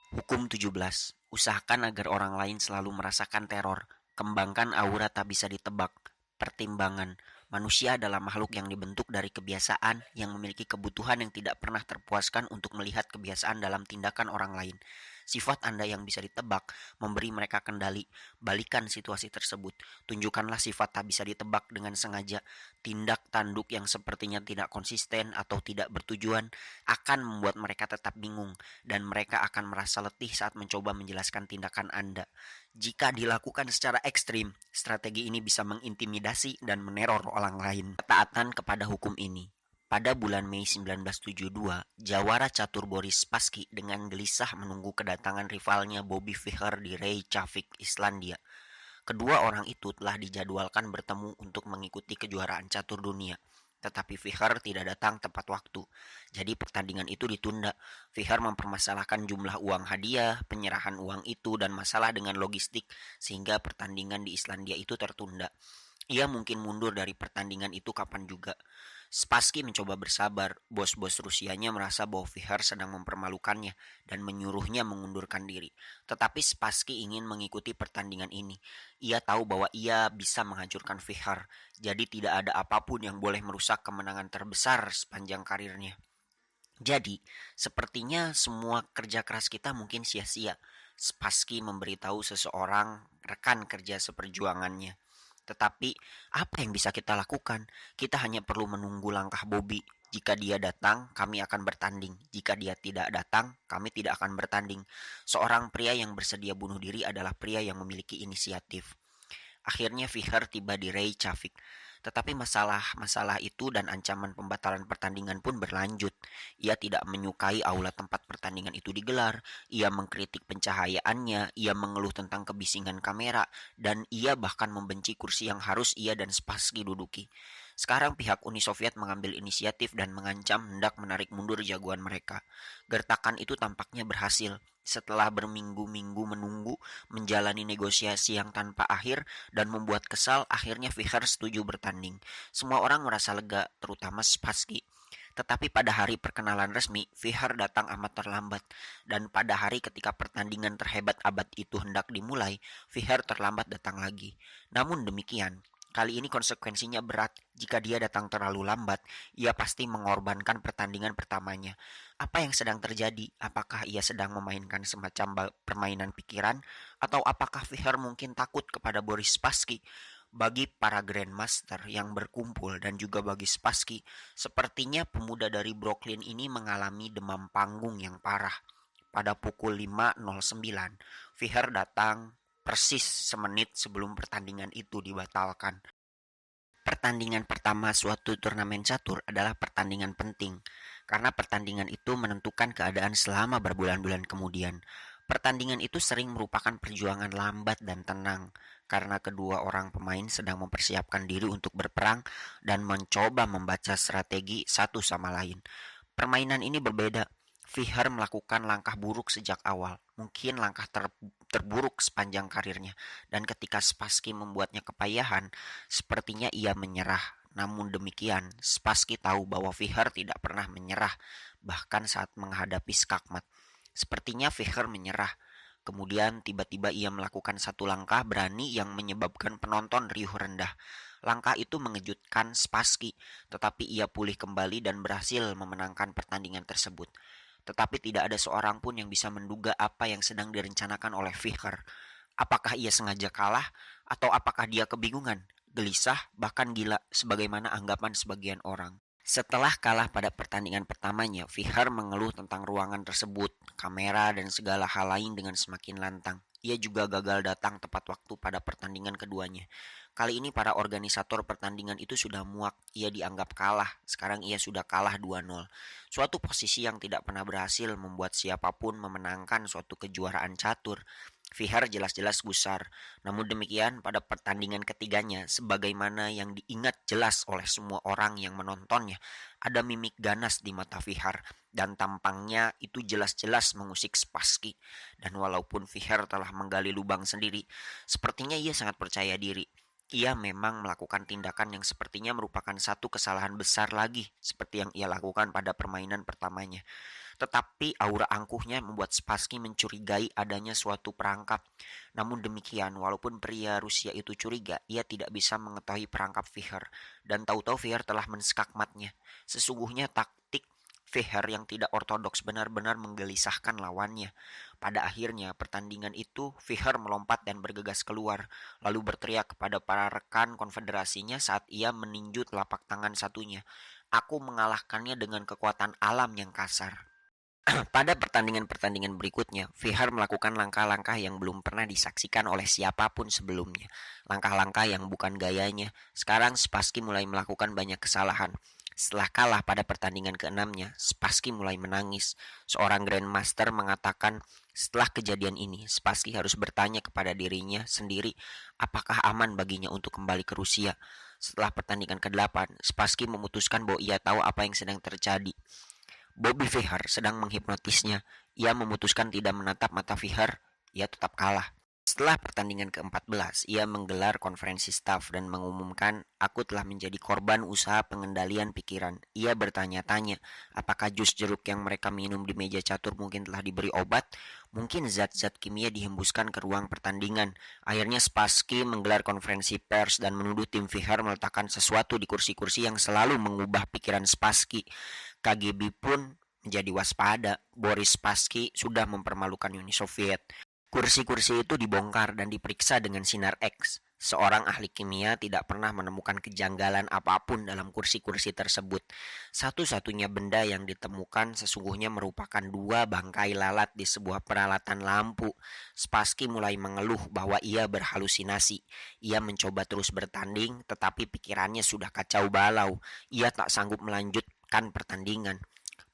Hukum 17. Usahakan agar orang lain selalu merasakan teror. Kembangkan aura tak bisa ditebak. Pertimbangan. Manusia adalah makhluk yang dibentuk dari kebiasaan yang memiliki kebutuhan yang tidak pernah terpuaskan untuk melihat kebiasaan dalam tindakan orang lain. Sifat Anda yang bisa ditebak, memberi mereka kendali. Balikan situasi tersebut. Tunjukkanlah sifat tak bisa ditebak dengan sengaja. Tindak tanduk yang sepertinya tidak konsisten atau tidak bertujuan akan membuat mereka tetap bingung dan mereka akan merasa letih saat mencoba menjelaskan tindakan Anda. Jika dilakukan secara ekstrim, strategi ini bisa mengintimidasi dan meneror orang lain. Ketaatan kepada hukum ini. Pada bulan Mei 1972, jawara catur Boris Spassky dengan gelisah menunggu kedatangan rivalnya Bobby Fischer di Reykjavik, Islandia. Kedua orang itu telah dijadwalkan bertemu untuk mengikuti kejuaraan catur dunia. Tetapi Fischer tidak datang tepat waktu. Jadi pertandingan itu ditunda. Fischer mempermasalahkan jumlah uang hadiah, penyerahan uang itu, dan masalah dengan logistik sehingga pertandingan di Islandia itu tertunda. Ia mungkin mundur dari pertandingan itu kapan juga. Spassky mencoba bersabar. Bos-bos Rusianya merasa bahwa Fischer sedang mempermalukannya dan menyuruhnya mengundurkan diri. Tetapi Spassky ingin mengikuti pertandingan ini. Ia tahu bahwa ia bisa menghancurkan Fischer, jadi tidak ada apapun yang boleh merusak kemenangan terbesar sepanjang karirnya. Jadi, sepertinya semua kerja keras kita mungkin sia-sia. Spassky memberitahu seseorang rekan kerja seperjuangannya. Tetapi, apa yang bisa kita lakukan? Kita hanya perlu menunggu langkah Bobby. Jika dia datang, kami akan bertanding. Jika dia tidak datang, kami tidak akan bertanding. Seorang pria yang bersedia bunuh diri adalah pria yang memiliki inisiatif. Akhirnya Fischer tiba di Reykjavik. Tetapi masalah-masalah itu dan ancaman pembatalan pertandingan pun berlanjut. Ia tidak menyukai aula tempat pertandingan itu digelar. Ia mengkritik pencahayaannya, ia mengeluh tentang kebisingan kamera, dan ia bahkan membenci kursi yang harus ia dan Spassky duduki. Sekarang pihak Uni Soviet mengambil inisiatif dan mengancam hendak menarik mundur jagoan mereka. Gertakan itu tampaknya berhasil. Setelah berminggu-minggu menunggu, menjalani negosiasi yang tanpa akhir, dan membuat kesal, akhirnya Fischer setuju bertanding. Semua orang merasa lega, terutama Spassky. Tetapi pada hari perkenalan resmi, Fischer datang amat terlambat. Dan pada hari ketika pertandingan terhebat abad itu hendak dimulai, Fischer terlambat datang lagi. Namun demikian, kali ini konsekuensinya berat. Jika dia datang terlalu lambat, ia pasti mengorbankan pertandingan pertamanya. Apa yang sedang terjadi? Apakah ia sedang memainkan semacam permainan pikiran? Atau apakah Fischer mungkin takut kepada Boris Spassky? Bagi para Grandmaster yang berkumpul dan juga bagi Spassky, sepertinya pemuda dari Brooklyn ini mengalami demam panggung yang parah. Pada pukul 5.09, Fischer datang persis semenit sebelum pertandingan itu dibatalkan. Pertandingan pertama suatu turnamen catur adalah pertandingan penting, karena pertandingan itu menentukan keadaan selama berbulan-bulan kemudian. Pertandingan itu sering merupakan perjuangan lambat dan tenang, karena kedua orang pemain sedang mempersiapkan diri untuk berperang dan mencoba membaca strategi satu sama lain. Permainan ini berbeda. Fischer melakukan langkah buruk sejak awal, mungkin langkah terburuk sepanjang karirnya, dan ketika Spassky membuatnya kepayahan, sepertinya ia menyerah. Namun demikian, Spassky tahu bahwa Fischer tidak pernah menyerah, bahkan saat menghadapi skakmat. Sepertinya Fischer menyerah. Kemudian tiba-tiba ia melakukan satu langkah berani yang menyebabkan penonton riuh rendah. Langkah itu mengejutkan Spassky, tetapi ia pulih kembali dan berhasil memenangkan pertandingan tersebut. Tetapi tidak ada seorang pun yang bisa menduga apa yang sedang direncanakan oleh Fischer. Apakah ia sengaja kalah atau apakah dia kebingungan, gelisah, bahkan gila sebagaimana anggapan sebagian orang. Setelah kalah pada pertandingan pertamanya, Fischer mengeluh tentang ruangan tersebut, kamera, dan segala hal lain dengan semakin lantang. Ia juga gagal datang tepat waktu pada pertandingan keduanya. Kali ini para organisator pertandingan itu sudah muak. Ia dianggap kalah. Sekarang ia sudah kalah 2-0. Suatu posisi yang tidak pernah berhasil membuat siapapun memenangkan suatu kejuaraan catur. Fischer jelas-jelas gusar. Namun demikian, pada pertandingan ketiganya, sebagaimana yang diingat jelas oleh semua orang yang menontonnya, ada mimik ganas di mata Fischer, dan tampangnya itu jelas-jelas mengusik Spassky. Dan walaupun Fischer telah menggali lubang sendiri, sepertinya ia sangat percaya diri. Ia memang melakukan tindakan yang sepertinya merupakan satu kesalahan besar lagi, seperti yang ia lakukan pada permainan pertamanya. Tetapi aura angkuhnya membuat Spassky mencurigai adanya suatu perangkap. Namun demikian, walaupun pria Rusia itu curiga, ia tidak bisa mengetahui perangkap Vihar, dan tahu-tahu Vihar telah menskakmatnya. Sesungguhnya taktik Vihar yang tidak ortodoks benar-benar menggelisahkan lawannya. Pada akhirnya pertandingan itu, Vihar melompat dan bergegas keluar, lalu berteriak kepada para rekan konfederasinya saat ia meninju telapak tangan satunya. Aku mengalahkannya dengan kekuatan alam yang kasar. Pada pertandingan-pertandingan berikutnya, Vihar melakukan langkah-langkah yang belum pernah disaksikan oleh siapapun sebelumnya. Langkah-langkah yang bukan gayanya. Sekarang Spassky mulai melakukan banyak kesalahan. Setelah kalah pada pertandingan keenamnya, Spassky mulai menangis. Seorang Grandmaster mengatakan, setelah kejadian ini, Spassky harus bertanya kepada dirinya sendiri, apakah aman baginya untuk kembali ke Rusia. Setelah pertandingan ke-8, Spassky memutuskan bahwa ia tahu apa yang sedang terjadi. Bobby Vihar sedang menghipnotisnya. Ia memutuskan tidak menatap mata Vihar. Ia tetap kalah. Setelah pertandingan ke-14, ia menggelar konferensi staf dan mengumumkan, aku telah menjadi korban usaha pengendalian pikiran. Ia bertanya-tanya, apakah jus jeruk yang mereka minum di meja catur mungkin telah diberi obat? Mungkin zat-zat kimia dihembuskan ke ruang pertandingan. Akhirnya Spassky menggelar konferensi pers dan menuduh tim Vihar meletakkan sesuatu di kursi-kursi yang selalu mengubah pikiran Spassky. KGB pun menjadi waspada. Boris Spassky sudah mempermalukan Uni Soviet. Kursi-kursi itu dibongkar dan diperiksa dengan sinar X. Seorang ahli kimia tidak pernah menemukan kejanggalan apapun dalam kursi-kursi tersebut. Satu-satunya benda yang ditemukan sesungguhnya merupakan 2 bangkai lalat di sebuah peralatan lampu. Spassky mulai mengeluh bahwa ia berhalusinasi. Ia mencoba terus bertanding, tetapi pikirannya sudah kacau balau. Ia tak sanggup melanjutkan pertandingan.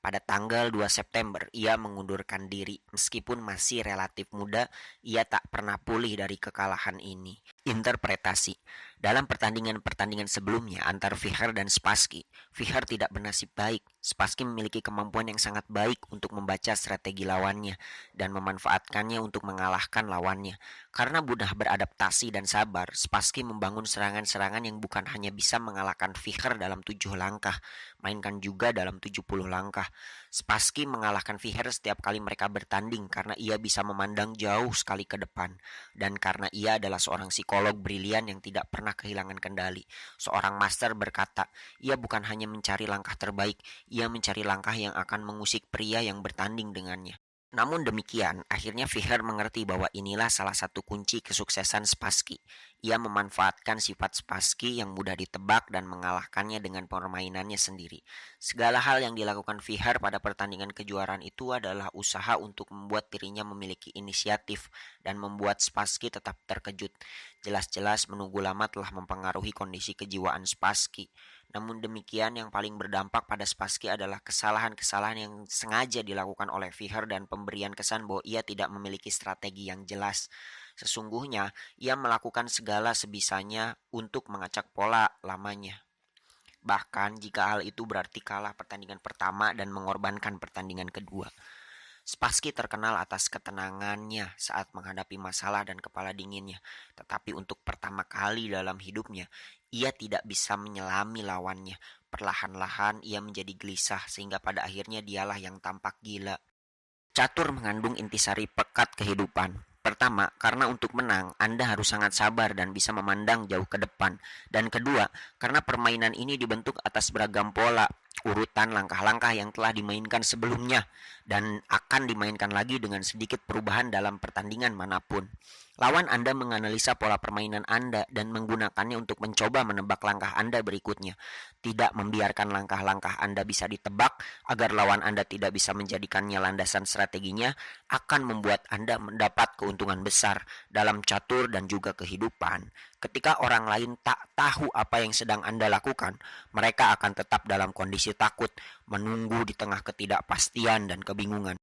Pada tanggal 2 September, ia mengundurkan diri. Meskipun masih relatif muda, ia tak pernah pulih dari kekalahan ini. Interpretasi. Dalam pertandingan-pertandingan sebelumnya antar Vihar dan Spassky, Vihar tidak bernasib baik. Spassky memiliki kemampuan yang sangat baik untuk membaca strategi lawannya dan memanfaatkannya untuk mengalahkan lawannya. Karena mudah beradaptasi dan sabar, Spassky membangun serangan-serangan yang bukan hanya bisa mengalahkan Vihar dalam 7 langkah, mainkan juga dalam 70 langkah. Spassky mengalahkan Vihar setiap kali mereka bertanding karena ia bisa memandang jauh sekali ke depan, dan karena ia adalah seorang psikolog brilian yang tidak pernah kehilangan kendali. Seorang master berkata, ia bukan hanya mencari langkah terbaik, ia mencari langkah yang akan mengusik pria yang bertanding dengannya. Namun demikian, akhirnya Vihar mengerti bahwa inilah salah satu kunci kesuksesan Spassky. Ia memanfaatkan sifat Spassky yang mudah ditebak dan mengalahkannya dengan permainannya sendiri. Segala hal yang dilakukan Vihar pada pertandingan kejuaraan itu adalah usaha untuk membuat dirinya memiliki inisiatif dan membuat Spassky tetap terkejut. Jelas-jelas menunggu lama telah mempengaruhi kondisi kejiwaan Spassky. Namun demikian, yang paling berdampak pada Spassky adalah kesalahan-kesalahan yang sengaja dilakukan oleh Vihar dan pemberian kesan bahwa ia tidak memiliki strategi yang jelas. Sesungguhnya, ia melakukan segala sebisanya untuk mengacak pola lamanya. Bahkan jika hal itu berarti kalah pertandingan pertama dan mengorbankan pertandingan kedua. Spassky terkenal atas ketenangannya saat menghadapi masalah dan kepala dinginnya. Tetapi untuk pertama kali dalam hidupnya, ia tidak bisa menyelami lawannya. Perlahan-lahan ia menjadi gelisah sehingga pada akhirnya dialah yang tampak gila. Catur mengandung intisari pekat kehidupan. Pertama, karena untuk menang, Anda harus sangat sabar dan bisa memandang jauh ke depan. Dan kedua, karena permainan ini dibentuk atas beragam pola, urutan langkah-langkah yang telah dimainkan sebelumnya, dan akan dimainkan lagi dengan sedikit perubahan dalam pertandingan manapun. Lawan Anda menganalisa pola permainan Anda dan menggunakannya untuk mencoba menebak langkah Anda berikutnya. Tidak membiarkan langkah-langkah Anda bisa ditebak agar lawan Anda tidak bisa menjadikannya landasan strateginya akan membuat Anda mendapat keuntungan besar dalam catur dan juga kehidupan. Ketika orang lain tak tahu apa yang sedang Anda lakukan, mereka akan tetap dalam kondisi takut, menunggu di tengah ketidakpastian dan kebingungan.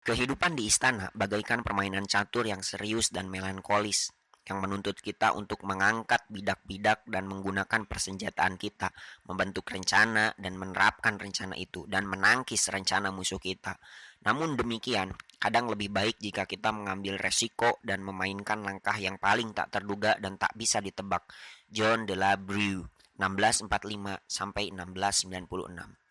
Kehidupan di istana bagaikan permainan catur yang serius dan melankolis, yang menuntut kita untuk mengangkat bidak-bidak dan menggunakan persenjataan kita, membentuk rencana dan menerapkan rencana itu, dan menangkis rencana musuh kita. Namun demikian, kadang lebih baik jika kita mengambil resiko dan memainkan langkah yang paling tak terduga dan tak bisa ditebak. John de la Brue, 1645 sampai 1696.